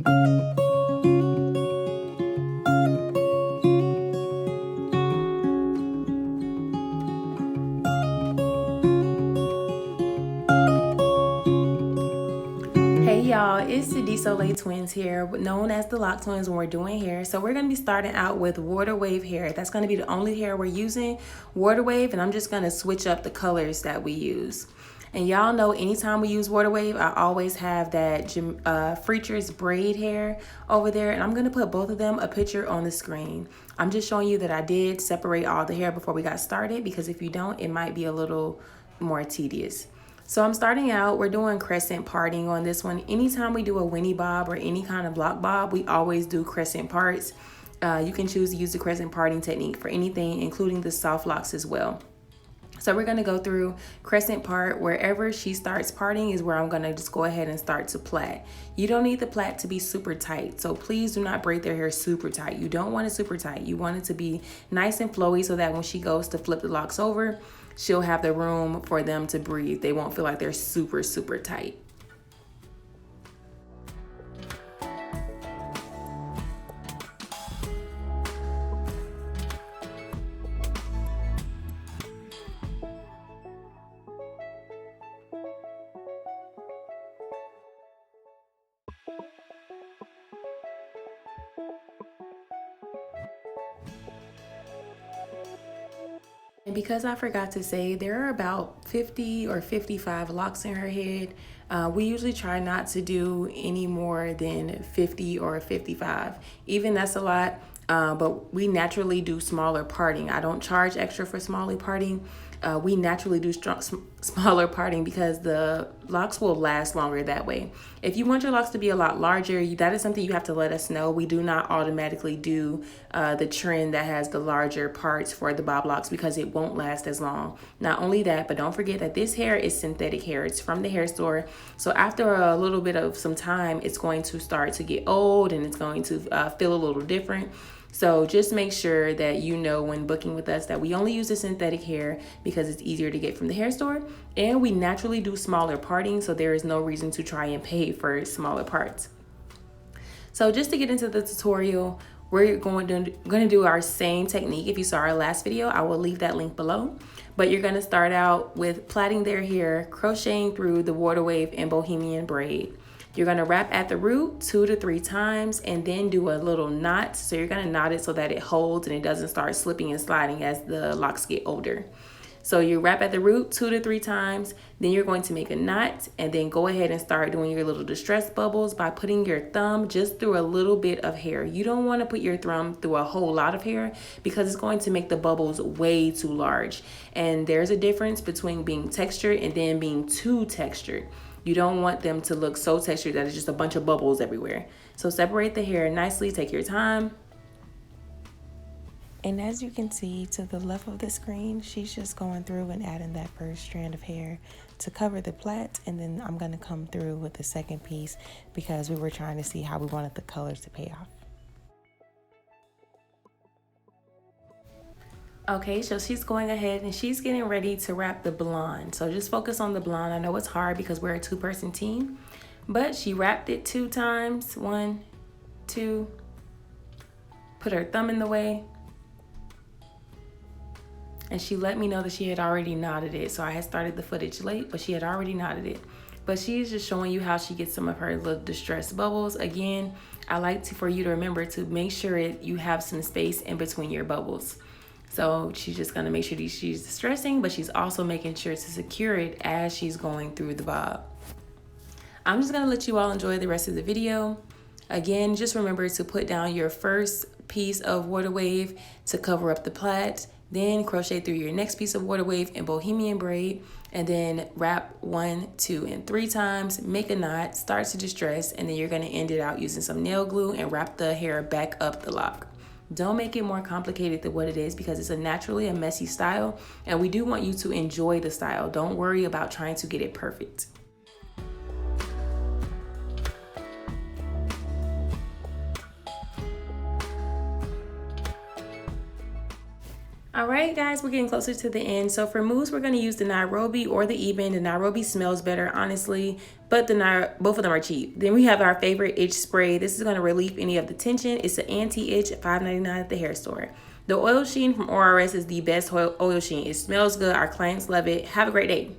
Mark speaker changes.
Speaker 1: Hey y'all, it's the Dsoleil here, known as the LOC Twins when we're doing hair. So we're going to be starting out with water wave hair. That's going to be the only hair we're using, water wave, and I'm just going to switch up the colors that we use. And y'all know anytime we use water wave, I always have that Freetress braid hair over there, and I'm going to put both of them a picture on the screen. I'm just showing you that I did separate all the hair before we got started, because if you don't, it might be a little more tedious. So I'm starting out, we're doing crescent parting on this one. Anytime we do a Winnie bob or any kind of LOC bob, we always do crescent parts. You can choose to use the crescent parting technique for anything, including the soft locks as well. So we're gonna go through crescent part. Wherever she starts parting is where I'm gonna just go ahead and start to plait. You don't need the plait to be super tight, so please do not braid their hair super tight. You don't want it super tight. You want it to be nice and flowy so that when she goes to flip the locks over, she'll have the room for them to breathe. They won't feel like they're super, super tight. And because I forgot to say, there are about 50 or 55 locks in her head. We usually try not to do any more than 50 or 55. Even that's a lot, but we naturally do smaller parting. I don't charge extra for smaller parting. We naturally do smaller parting because the locks will last longer that way. If you want your locks to be a lot larger, that is something you have to let us know. We do not automatically do the trend that has the larger parts for the bob locks because it won't last as long. Not only that, but don't forget that this hair is synthetic hair. It's from the hair store. So after a little bit of some time, it's going to start to get old and it's going to feel a little different. So just make sure that you know when booking with us that we only use the synthetic hair because it's easier to get from the hair store, and we naturally do smaller parting, so there is no reason to try and pay for smaller parts. So just to get into the tutorial, we're going to do our same technique. If you saw our last video, I will leave that link below. But you're going to start out with plaiting their hair, crocheting through the water wave and bohemian braid. You're gonna wrap at the root 2 to 3 times and then do a little knot. So you're gonna knot it so that it holds and it doesn't start slipping and sliding as the locks get older. So you wrap at the root 2 to 3 times, then you're going to make a knot and then go ahead and start doing your little distress bubbles by putting your thumb just through a little bit of hair. You don't wanna put your thumb through a whole lot of hair because it's going to make the bubbles way too large. And there's a difference between being textured and then being too textured. You don't want them to look so textured that it's just a bunch of bubbles everywhere. So separate the hair nicely, take your time. And as you can see to the left of the screen, she's just going through and adding that first strand of hair to cover the plait. And then I'm gonna come through with the second piece because we were trying to see how we wanted the colors to pay off. Okay, so she's going ahead and she's getting ready to wrap the blonde. So just focus on the blonde. I know it's hard because we're a 2-person team, but she wrapped it 2 times. 1, 2, put her thumb in the way. And she let me know that she had already knotted it. So I had started the footage late, but she had already knotted it. But she's just showing you how she gets some of her little distress bubbles. Again, I like for you to remember to make sure you have some space in between your bubbles. So she's just gonna make sure she's distressing, but she's also making sure to secure it as she's going through the bob. I'm just gonna let you all enjoy the rest of the video. Again, just remember to put down your first piece of water wave to cover up the plait, then crochet through your next piece of water wave and bohemian braid, and then wrap 1, 2, and 3 times, make a knot, start to distress, and then you're gonna end it out using some nail glue and wrap the hair back up the lock. Don't make it more complicated than what it is because it's naturally a messy style and we do want you to enjoy the style. Don't worry about trying to get it perfect. All right, guys, we're getting closer to the end. So for mousse, we're going to use the Nairobi or the Eben. The Nairobi smells better, honestly, but both of them are cheap. Then we have our favorite itch spray. This is going to relieve any of the tension. It's an anti-itch at $5.99 at the hair store. The oil sheen from ORS is the best oil sheen. It smells good. Our clients love it. Have a great day.